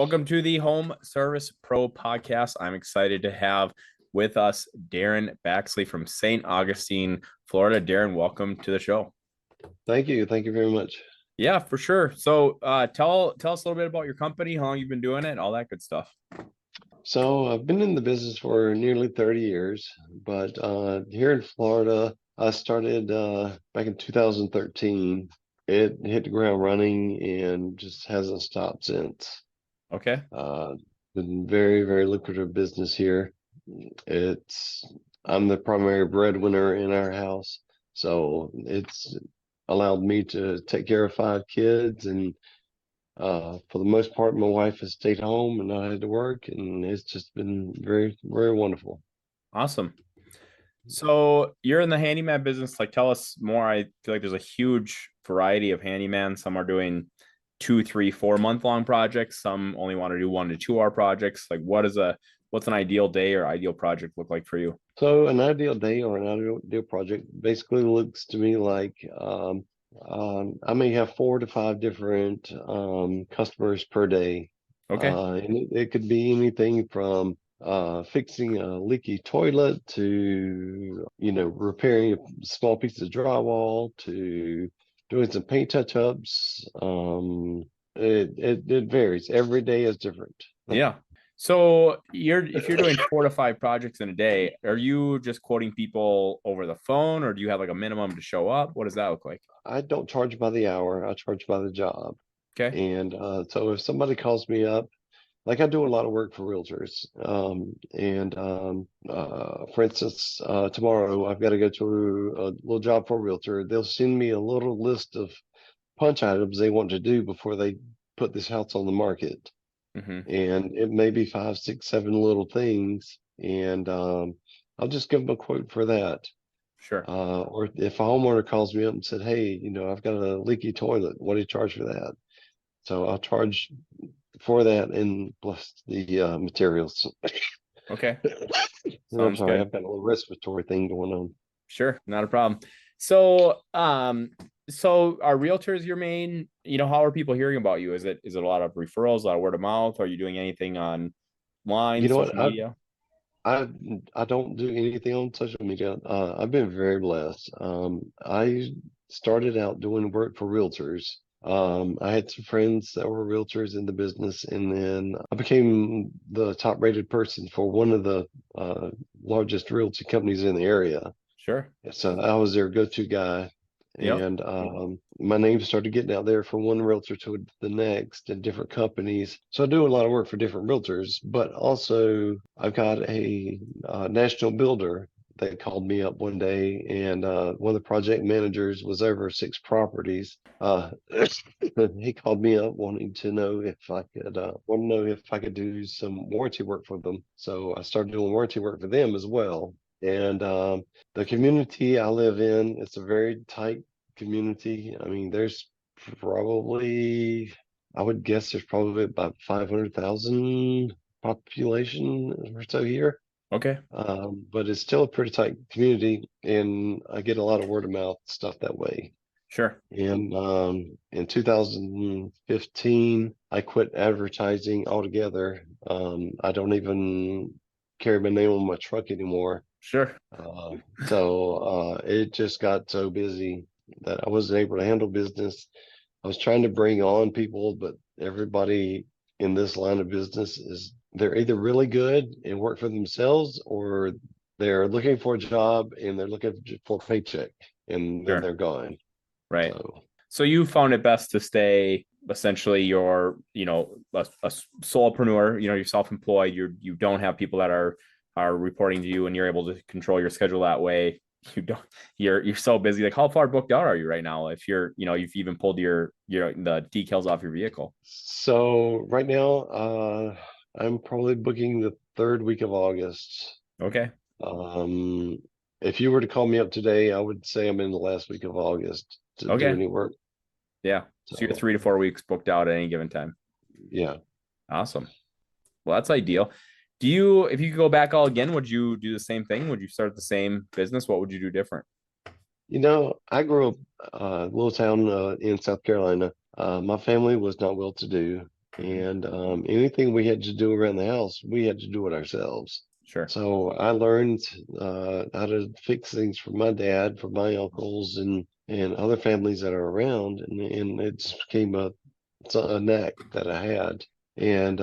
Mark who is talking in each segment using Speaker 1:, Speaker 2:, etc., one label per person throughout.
Speaker 1: Welcome to the Home Service Pro podcast. I'm excited to have with us Darrin Baxley from St. Augustine, Florida. Darrin, welcome to the show.
Speaker 2: Thank you. Thank you very much.
Speaker 1: Yeah, for sure. So tell us a little bit about your company, how long you've been doing it, all that good stuff.
Speaker 2: So I've been in the business for nearly 30 years, but here in Florida, I started back in 2013. It hit the ground running and just hasn't stopped since.
Speaker 1: Okay.
Speaker 2: Uh, been very, very lucrative business here. It's I'm the primary breadwinner in our house, so it's allowed me to take care of 5 kids, and for the most part, my wife has stayed home and I had to work, and it's just been very, very wonderful.
Speaker 1: Awesome. So you're in the handyman business. Like, tell us more. I feel like there's a huge variety of handyman. Some are doing 2, 3, 4 month long projects. Some only want to do 1 to 2 hour projects. Like, what's an ideal day or ideal project look like for you?
Speaker 2: So an ideal day or an ideal project basically looks to me like I may have 4 to 5 different customers per day.
Speaker 1: Okay.
Speaker 2: And it could be anything from fixing a leaky toilet to, repairing a small piece of drywall to doing some paint touch-ups. It varies. Every day is different.
Speaker 1: Yeah. So if you're doing 4 to 5 projects in a day, are you just quoting people over the phone, or do you have like a minimum to show up? What does that look like?
Speaker 2: I don't charge by the hour. I charge by the job.
Speaker 1: Okay.
Speaker 2: And so if somebody calls me up, like I do a lot of work for realtors. For instance, tomorrow I've got to go to a little job for a realtor. They'll send me a little list of punch items they want to do before they put this house on the market.
Speaker 1: Mm-hmm.
Speaker 2: And it may be 5, 6, 7 little things. And I'll just give them a quote for that.
Speaker 1: Sure.
Speaker 2: Or if a homeowner calls me up and said, "Hey, I've got a leaky toilet. What do you charge for that?" So I'll charge for that and plus the materials.
Speaker 1: Okay.
Speaker 2: I'm
Speaker 1: Sounds
Speaker 2: sorry,
Speaker 1: good.
Speaker 2: I've got a little respiratory thing going on.
Speaker 1: Sure. Not a problem. So are realtors your main, how are people hearing about you? Is it a lot of referrals, a lot of word of mouth? Are you doing anything online,
Speaker 2: You know what?
Speaker 1: social media?
Speaker 2: I I don't do anything on social media. I've been very blessed. I started out doing work for realtors. I had some friends that were realtors in the business, and then I became the top rated person for one of the largest realty companies in the area.
Speaker 1: Sure.
Speaker 2: So I was their go-to guy.
Speaker 1: Yep.
Speaker 2: And my name started getting out there from one realtor to the next in different companies. So I do a lot of work for different realtors, but also I've got a national builder that called me up one day, and one of the project managers was over 6 properties. He called me up wanting to know if I could do some warranty work for them. So I started doing warranty work for them as well. And the community I live in, it's a very tight community. I mean, probably, I would guess there's probably about 500,000 population or so here.
Speaker 1: Okay.
Speaker 2: But it's still a pretty tight community, and I get a lot of word of mouth stuff that way.
Speaker 1: Sure.
Speaker 2: And in 2015, I quit advertising altogether. I don't even carry my name on my truck anymore.
Speaker 1: Sure.
Speaker 2: It just got so busy that I wasn't able to handle business. I was trying to bring on people, but everybody in this line of business they're either really good and work for themselves, or they're looking for a job and they're looking for a paycheck, and then
Speaker 1: Sure.
Speaker 2: they're gone.
Speaker 1: Right.
Speaker 2: So
Speaker 1: So you found it best to stay essentially your, a solopreneur, you're self-employed. You don't have people that are reporting to you, and you're able to control your schedule that way. You're so busy. Like, how far booked out are you right now? If you've even pulled your the decals off your vehicle.
Speaker 2: so right now, I'm probably booking the third week of August.
Speaker 1: Okay.
Speaker 2: Um, if you were to call me up today, I would say I'm in the last week of August to do
Speaker 1: Okay.
Speaker 2: any work.
Speaker 1: Yeah. So you're
Speaker 2: So
Speaker 1: 3 to 4 weeks booked out at any given time.
Speaker 2: yeah.
Speaker 1: Awesome. Well, that's ideal. If you could go back all again, would you do the same thing? Would you start the same business? What would you do different?
Speaker 2: I grew up a little town in South Carolina. My family was not well to do.
Speaker 1: Mhm.
Speaker 2: And anything we had to do around the house, we had to do it ourselves.
Speaker 1: Sure.
Speaker 2: So I learned how to fix things from my dad, from my uncles, and other families that are around, and it became a knack that I had. And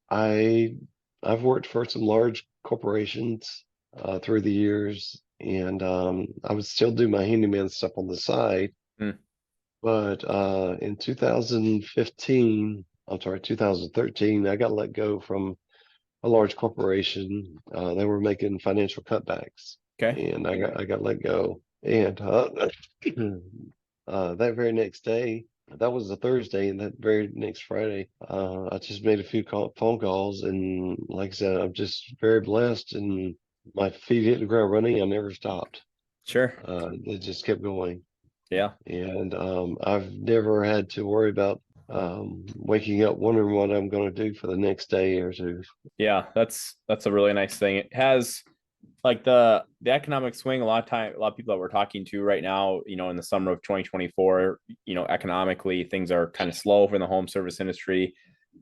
Speaker 2: I've worked for some large corporations through the years, and I would still do my handyman stuff on the side.
Speaker 1: Mm.
Speaker 2: But in 2015, I'm sorry, 2013, I got let go from a large corporation. They were making financial cutbacks,
Speaker 1: Okay.
Speaker 2: and I got let go. And that very next day, that was a Thursday, and that very next Friday, I just made a few phone calls, and like I said, I'm just very blessed, and my feet hit the ground running. I never stopped.
Speaker 1: Sure.
Speaker 2: It just kept going,
Speaker 1: Yeah.
Speaker 2: and I've never had to worry about waking up wondering what I'm going to do for the next day or two.
Speaker 1: Yeah. That's a really nice thing. It has like the economic swing. A lot of people that we're talking to right now, in the summer of 2024, economically things are kind of slow for the home service industry.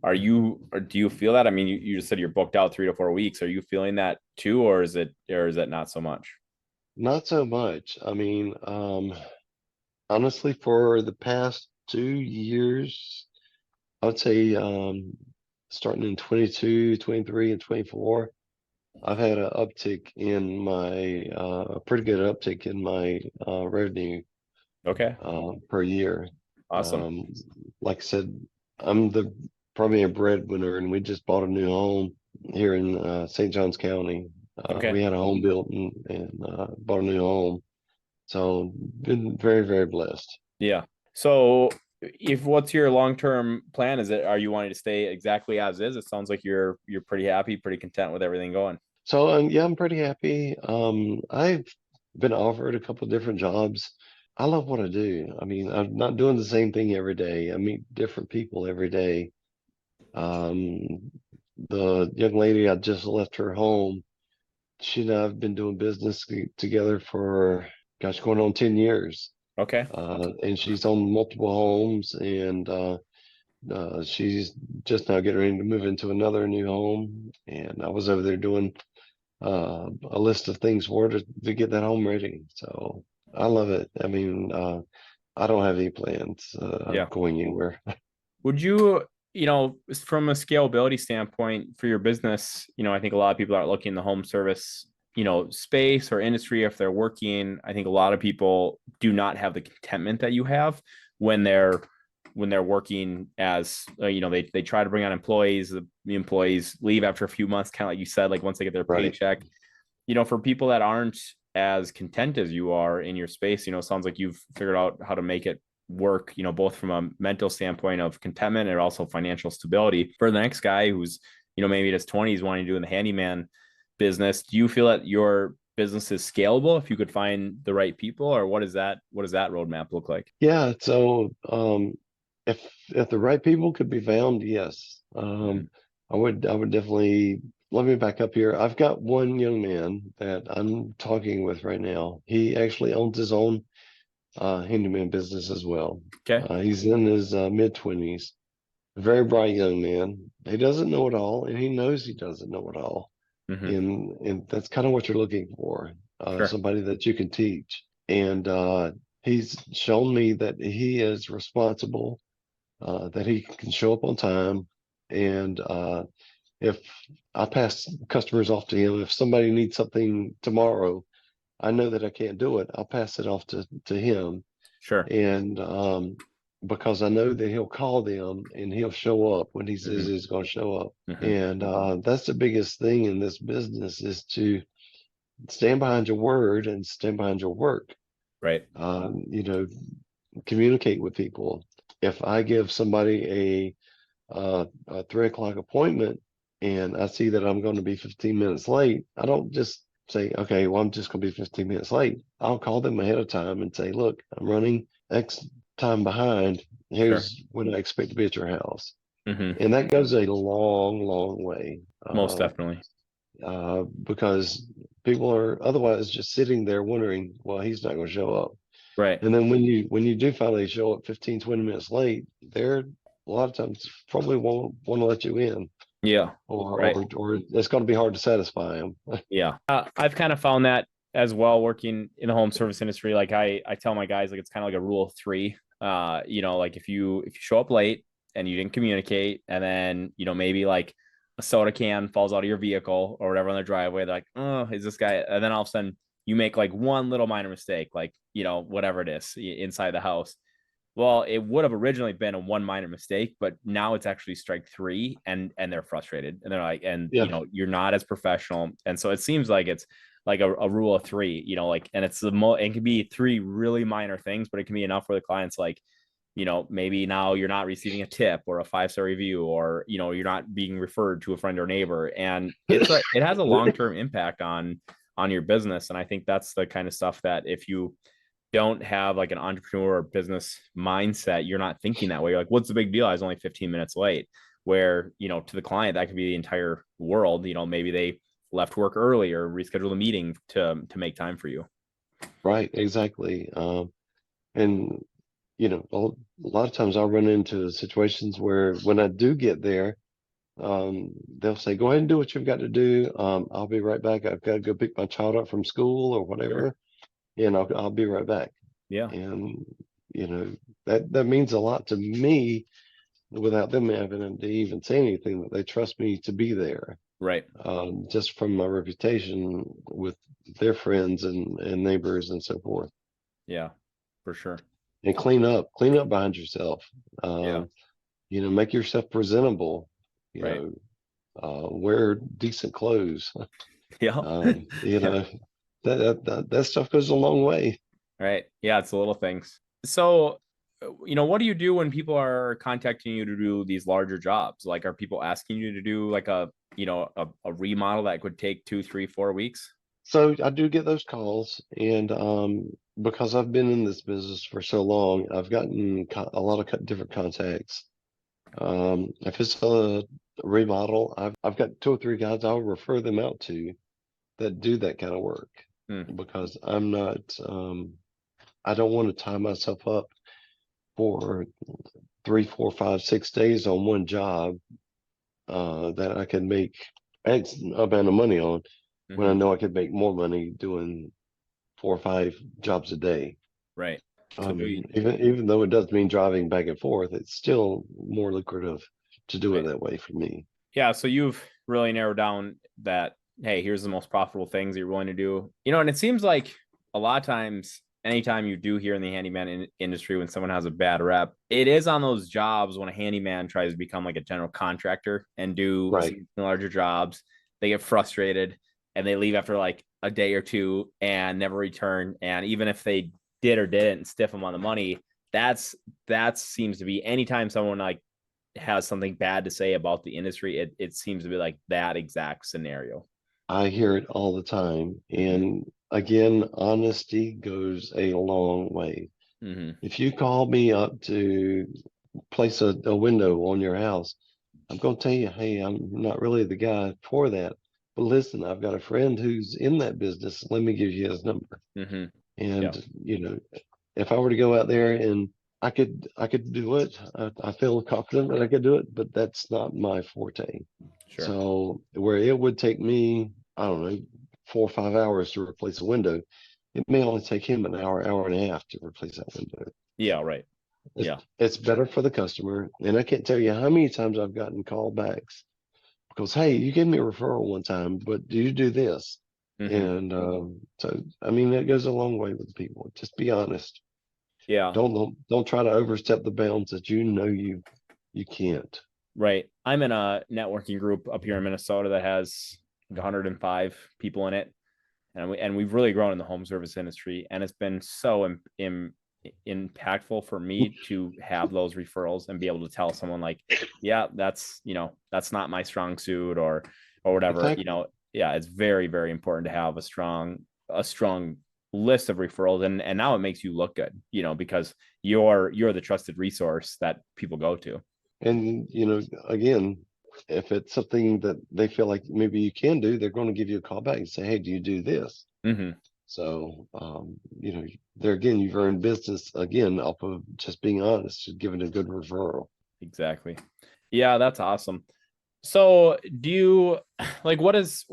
Speaker 1: Or do you feel that? I mean, you just said you're booked out 3 to 4 weeks. Are you feeling that too, or is it not so much?
Speaker 2: Not so much. I mean, honestly, for the past 2 years, I would say starting in 22, 23, and 24, I've had a uptick in my a pretty good uptick in my revenue
Speaker 1: Okay.
Speaker 2: per year.
Speaker 1: Awesome.
Speaker 2: Um, like I said, I'm the probably a breadwinner, and we just bought a new home here in St. Johns County.
Speaker 1: Okay.
Speaker 2: We had a home built and bought a new home, so been very, very blessed.
Speaker 1: Yeah. So if what's your long-term plan? Are you wanting to stay exactly as is? It sounds like you're pretty happy, pretty content with everything going.
Speaker 2: So yeah, I'm pretty happy. I've been offered a couple of different jobs. I love what I do. I mean, I'm not doing the same thing every day. I meet different people every day. Um, the young lady, I just left her home. She and I have been doing business together for, gosh, going on 10 years.
Speaker 1: Okay.
Speaker 2: And she's on multiple homes, and she's just now getting ready to move into another new home. And I was over there doing a list of things for her to get that home ready. So I love it. I mean, I don't have any plans
Speaker 1: Yeah.
Speaker 2: of going anywhere.
Speaker 1: Would you, from a scalability standpoint for your business, I think a lot of people are looking in the home service, space or industry if they're working. I think a lot of people do not have the contentment that you have when they're working as they try to bring on employees. The employees leave after a few months, kind of like you said, like once they get their
Speaker 2: Right.
Speaker 1: paycheck. For people that aren't as content as you are in your space, it sounds like you've figured out how to make it work, both from a mental standpoint of contentment and also financial stability. For the next guy who's, maybe in his 20s wanting to do in the handyman business, do you feel that your business is scalable if you could find the right people, or what does that roadmap look like?
Speaker 2: Yeah. So if the right people could be found, yes.
Speaker 1: Mhm.
Speaker 2: I would definitely, let me back up here. I've got one young man that I'm talking with right now. He actually owns his own handyman business as well.
Speaker 1: Okay.
Speaker 2: He's in his mid 20s. Very bright young man. He doesn't know it all, and he knows he doesn't know it all.
Speaker 1: Hmm.
Speaker 2: And that's kind of what you're looking for,
Speaker 1: Sure.
Speaker 2: somebody that you can teach. And he's shown me that he is responsible, that he can show up on time. And if I pass customers off to him, if somebody needs something tomorrow, I know that I can't do it. I'll pass it off to him,
Speaker 1: Sure.
Speaker 2: and because I know that he'll call them and he'll show up when he says
Speaker 1: Hmm.
Speaker 2: he's going to show up.
Speaker 1: Hmm.
Speaker 2: And that's the biggest thing in this business, is to stand behind your word and stand behind your work.
Speaker 1: Right.
Speaker 2: You know, communicate with people. If I give somebody a 3 o'clock appointment and I see that I'm going to be 15 minutes late, I don't just say, okay, well, I'm just going to be 15 minutes late. I'll call them ahead of time and say, look, I'm running X time behind.
Speaker 1: Sure.
Speaker 2: Here's when I expect to be at your house.
Speaker 1: Hmm.
Speaker 2: And that goes a long, long way,
Speaker 1: Most definitely.
Speaker 2: because people are otherwise just sitting there wondering, well, he's not going to show up.
Speaker 1: Right.
Speaker 2: And then when you do finally show up 15, 20 minutes late, they're a lot of times probably won't want to let you in,
Speaker 1: Yeah.
Speaker 2: or
Speaker 1: Right.
Speaker 2: or it's going to be hard to satisfy them.
Speaker 1: Yeah. I've kind of found that as well working in the home service industry. Like I tell my guys, like, it's kind of like a rule of three. Like if you show up late and you didn't communicate, and then, maybe like a soda can falls out of your vehicle or whatever on the driveway, they're like, oh, is this guy? And then all of a sudden you make like one little minor mistake, like, whatever it is inside the house. Well, it would have originally been a one minor mistake, but now it's actually strike three, and they're frustrated, and they're like, and
Speaker 2: Yeah,
Speaker 1: you're not as professional. And so it seems like it's like a rule of three, like, and it can be three really minor things, but it can be enough for the clients, like, maybe now you're not receiving a tip or a 5-star review, or, you're not being referred to a friend or neighbor. And it has a long-term impact on your business. And I think that's the kind of stuff that if you don't have like an entrepreneur or business mindset, you're not thinking that way. You're like, what's the big deal? I was only 15 minutes late. Where, to the client, that could be the entire world. Maybe they left work early or reschedule a meeting to make time for you.
Speaker 2: right, exactly. And a lot of times I'll run into situations where when I do get there, they'll say, "Go ahead and do what you've got to do. I'll be right back. I've got to go pick my child up from school or
Speaker 1: Sure.
Speaker 2: whatever, and I'll be right back."
Speaker 1: Yeah.
Speaker 2: And you know that means a lot to me without them having to even say anything, that they trust me to be there,
Speaker 1: Right.
Speaker 2: just from my reputation with their friends and neighbors and so forth.
Speaker 1: Yeah, for sure.
Speaker 2: And clean up behind yourself.
Speaker 1: Yeah.
Speaker 2: Um, make yourself presentable. You
Speaker 1: Right.
Speaker 2: know, wear decent clothes.
Speaker 1: Yeah.
Speaker 2: Um, you
Speaker 1: Yeah.
Speaker 2: know, that stuff goes a long way.
Speaker 1: Right. Yeah. It's the little things. So, what do you do when people are contacting you to do these larger jobs? Like, are people asking you to do like a remodel that could take 2, 3, 4 weeks?
Speaker 2: So I do get those calls, and because I've been in this business for so long, I've gotten a lot of different contacts. If it's a remodel, I've got two or three guys I'll refer them out to that do that kind of work,
Speaker 1: Hmm.
Speaker 2: because I'm not, I don't want to tie myself up for 3, 4, 5, 6 days on one job, that I can make X amount of money on, when I
Speaker 1: Hmm.
Speaker 2: know I could make more money doing 4 or 5 jobs a day.
Speaker 1: Right. So
Speaker 2: Even though it does mean driving back and forth, it's still more lucrative to do it
Speaker 1: right.
Speaker 2: that way for me.
Speaker 1: Yeah. So you've really narrowed down that, hey, here's the most profitable things you're willing to do. And it seems like a lot of times, anytime you do hear in the handyman industry, when someone has a bad rep, it is on those jobs when a handyman tries to become like a general contractor and do
Speaker 2: Right.
Speaker 1: some larger jobs. They get frustrated and they leave after like a day or two and never return. And even if they did or didn't stiff them on the money, that seems to be anytime someone like has something bad to say about the industry, it seems to be like that exact scenario.
Speaker 2: I hear it all the time.
Speaker 1: Mm-hmm.
Speaker 2: And again, honesty goes a long way.
Speaker 1: Mm-hmm.
Speaker 2: If you call me up to place a window on your house, I'm going to tell you, hey, I'm not really the guy for that. But listen, I've got a friend who's in that business. Let me give you his number.
Speaker 1: Mm-hmm. Yeah.
Speaker 2: And, if I were to go out there and I could do it, I feel confident that I could do it, but that's not my forte.
Speaker 1: Sure.
Speaker 2: So where it would take me, I don't know, 4 or 5 hours to replace a window, it may only take him an hour, hour and a half to replace that window.
Speaker 1: Yeah. Right.
Speaker 2: It's,
Speaker 1: Yeah.
Speaker 2: it's better for the customer. And I can't tell you how many times I've gotten callbacks because, hey, you gave me a referral one time, but do you do this?
Speaker 1: Mm-hmm.
Speaker 2: And so, I mean, that goes a long way with people. Just be honest.
Speaker 1: Yeah.
Speaker 2: Don't try to overstep the bounds that you can't.
Speaker 1: Right. I'm in a networking group up here in Minnesota that has 105 people in it, and we've really grown in the home service industry, and it's been so impactful for me to have those referrals and be able to tell someone like, yeah, that's not my strong suit, or whatever.
Speaker 2: Exactly.
Speaker 1: Yeah, it's very, very important to have a strong list of referrals, and now it makes you look good, because you're the trusted resource that people go to.
Speaker 2: And again, if it's something that they feel like maybe you can do, they're going to give you a call back and say, "Hey, do you do this?"
Speaker 1: Mm-hmm.
Speaker 2: So, there again, you've earned business again off of just being honest, just giving a good referral.
Speaker 1: Exactly. Yeah, that's awesome. So do you like what does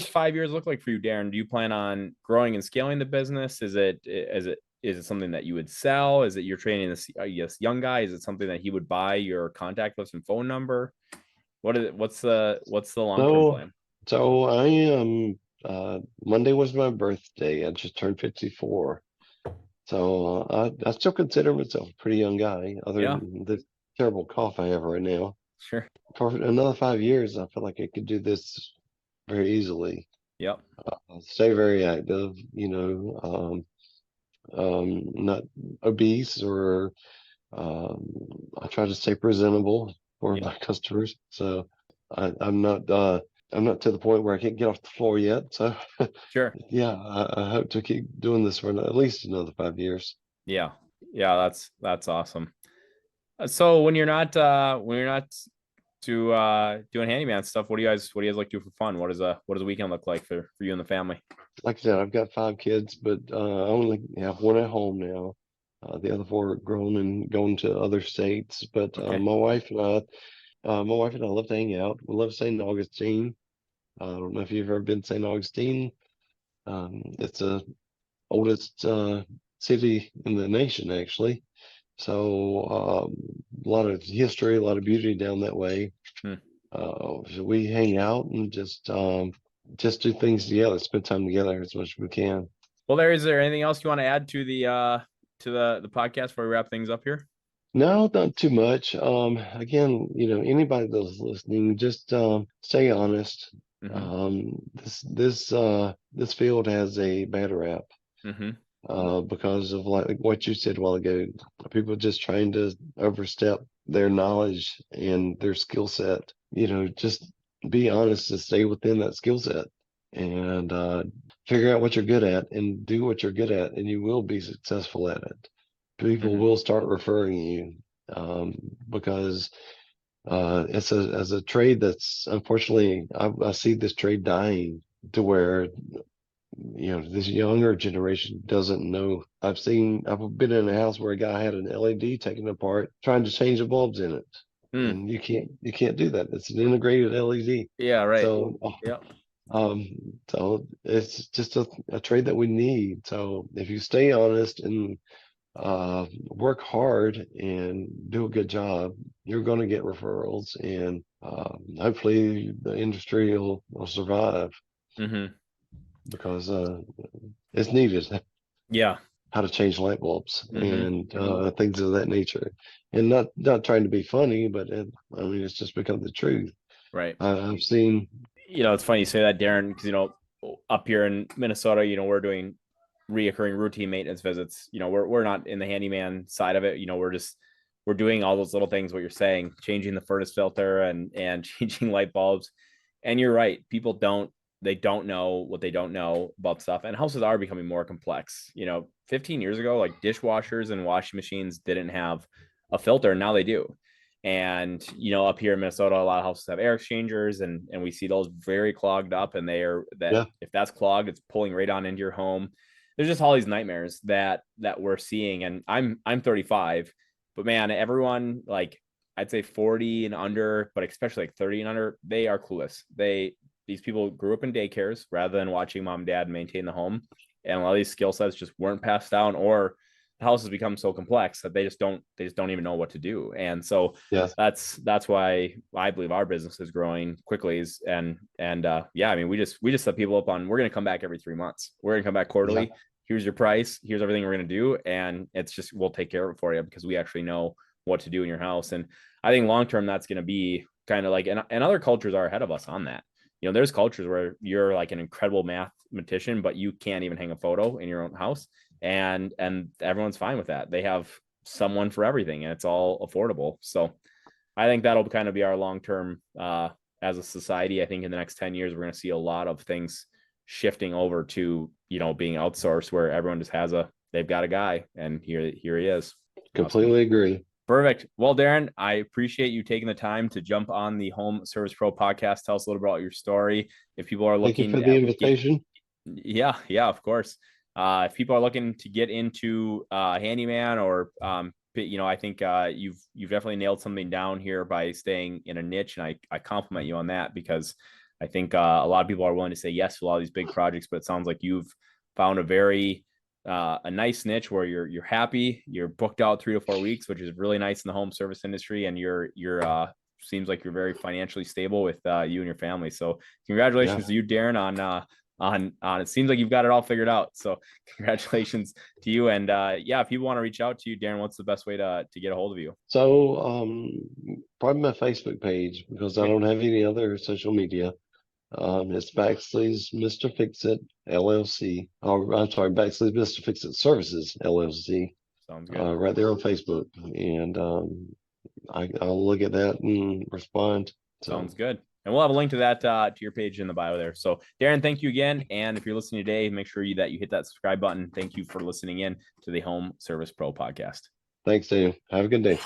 Speaker 1: 5 years look like for you, Darrin? Do you plan on growing and scaling the business? Is it something that you would sell? Is it you're training this young guy? Is it something that he would buy your contact list and phone number? What's the long-term
Speaker 2: So,
Speaker 1: plan?
Speaker 2: so I am, Monday was my birthday. I just turned 54. So I still consider myself a pretty young guy, other
Speaker 1: Yeah,
Speaker 2: than the terrible cough I have right now.
Speaker 1: sure.
Speaker 2: For another 5 years, I feel like I could do this very easily.
Speaker 1: Yep.
Speaker 2: Stay very active, not obese or um, I try to stay presentable for
Speaker 1: Yep.
Speaker 2: my customers. So I'm not to the point where I can't get off the floor yet. So
Speaker 1: Sure.
Speaker 2: yeah, I hope to keep doing this for at least another 5 years.
Speaker 1: Yeah. Yeah, that's awesome. So when you're not doing handyman stuff, what do you guys like to do for fun? What does a weekend look like for you and the family?
Speaker 2: Like I said, I've got 5 kids, but I only have one at home now. The other four are grown and going to other states. But
Speaker 1: Okay.
Speaker 2: my wife and I love to hang out. We love St. Augustine. I don't know if you've ever been to St. Augustine. It's the oldest city in the nation, actually. So a lot of history, a lot of beauty down that way.
Speaker 1: Hmm.
Speaker 2: So we hang out and just do things together, spend time together as much as we can.
Speaker 1: Well, is there anything else you want to add to the podcast before we wrap things up here?
Speaker 2: No, not too much. Again, anybody that's listening, just stay honest.
Speaker 1: Mm-hmm.
Speaker 2: This field has a bad rap
Speaker 1: Mm-hmm.
Speaker 2: because of like what you said a while ago. People just trying to overstep their knowledge and their skill set. Just be honest and stay within that skill set and figure out what you're good at and do what you're good at, and you will be successful at it. People
Speaker 1: Mm-hmm.
Speaker 2: will start referring you um, because it's as a trade that's unfortunately I see this trade dying to where this younger generation doesn't know. I've been in a house where a guy had an LED taken apart trying to change the bulbs in it,
Speaker 1: Mm.
Speaker 2: and you can't do that. It's an integrated LED.
Speaker 1: Yeah, right.
Speaker 2: So
Speaker 1: Yeah.
Speaker 2: um so it's just a trade that we need. So if you stay honest and work hard and do a good job, you're going to get referrals, and hopefully the industry will survive
Speaker 1: Mm-hmm.
Speaker 2: because it's needed.
Speaker 1: Yeah.
Speaker 2: How to change light bulbs
Speaker 1: Mm-hmm.
Speaker 2: and things of that nature, and not trying to be funny, but I mean it's just become the truth.
Speaker 1: Right.
Speaker 2: I've seen.
Speaker 1: It's funny you say that, Darrin, because up here in Minnesota, we're doing reoccurring routine maintenance visits. We're not in the handyman side of it. We're doing all those little things what you're saying, changing the furnace filter and changing light bulbs. And you're right, people don't know what they don't know about stuff, and houses are becoming more complex. 15 years ago, like dishwashers and washing machines didn't have a filter, and now they do. And up here in Minnesota, a lot of houses have air exchangers, and we see those very clogged up, and that
Speaker 2: Yeah,
Speaker 1: if that's clogged, it's pulling right on into your home. There's just all these nightmares that we're seeing. And I'm 35, but man, everyone, like, I'd say 40 and under, but especially like 30 and under, they are clueless. These people grew up in daycares rather than watching mom and dad maintain the home, and a lot of these skill sets just weren't passed down, or the house has become so complex that they just don't even know what to do. And so
Speaker 2: yes,
Speaker 1: that's why I believe our business is growing quickly. And yeah, I mean, we just set people up on, we're going to come back every 3 months. We're going to come back
Speaker 2: yeah,
Speaker 1: quarterly. Here's your price. Here's everything we're going to do. And it's just, we'll take care of it for you because we actually know what to do in your house. And I think long-term, that's going to be kind of like, and other cultures are ahead of us on that. There's cultures where you're like an incredible mathematician, but you can't even hang a photo in your own house. And everyone's fine with that. They have someone for everything, and it's all affordable. So I think that'll kind of be our long-term as a society. I think in the next 10 years, we're going to see a lot of things shifting over to, being outsourced, where everyone just they've got a guy, and here he is. Awesome.
Speaker 2: completely agree.
Speaker 1: Perfect. Well, Darrin, I appreciate you taking the time to jump on the Home Service Pro podcast. Tell us a little bit about your story. If people are
Speaker 2: Thank you
Speaker 1: looking
Speaker 2: for the
Speaker 1: at
Speaker 2: invitation.
Speaker 1: yeah, of course. If people are looking to get into handyman or I think you've definitely nailed something down here by staying in a niche, and I compliment you on that, because I think a lot of people are willing to say yes to a lot of these big projects, but it sounds like you've found a nice niche where you're happy, you're booked out 3 to 4 weeks, which is really nice in the home service industry, and you're seems like you're very financially stable with you and your family. So congratulations to you, Darrin, on it seems like you've got it all figured out. So congratulations to you. And if people want to reach out to you, Darrin, what's the best way to get a hold of you?
Speaker 2: So probably my Facebook page, because I
Speaker 1: Okay.
Speaker 2: don't have any other social media. It's Baxley's Mr. Fix-It LLC. Or I'm sorry, Baxley's Mr. Fix-It Services LLC.
Speaker 1: Sounds good.
Speaker 2: Right there on Facebook, and I'll look at that and respond. So
Speaker 1: Sounds good. And we'll have a link to that to your page in the bio there. So Darrin, thank you again. And if you're listening today, make sure that you hit that subscribe button. Thank you for listening in to the Home Service Pro podcast.
Speaker 2: thanks, Dave. Have a good day.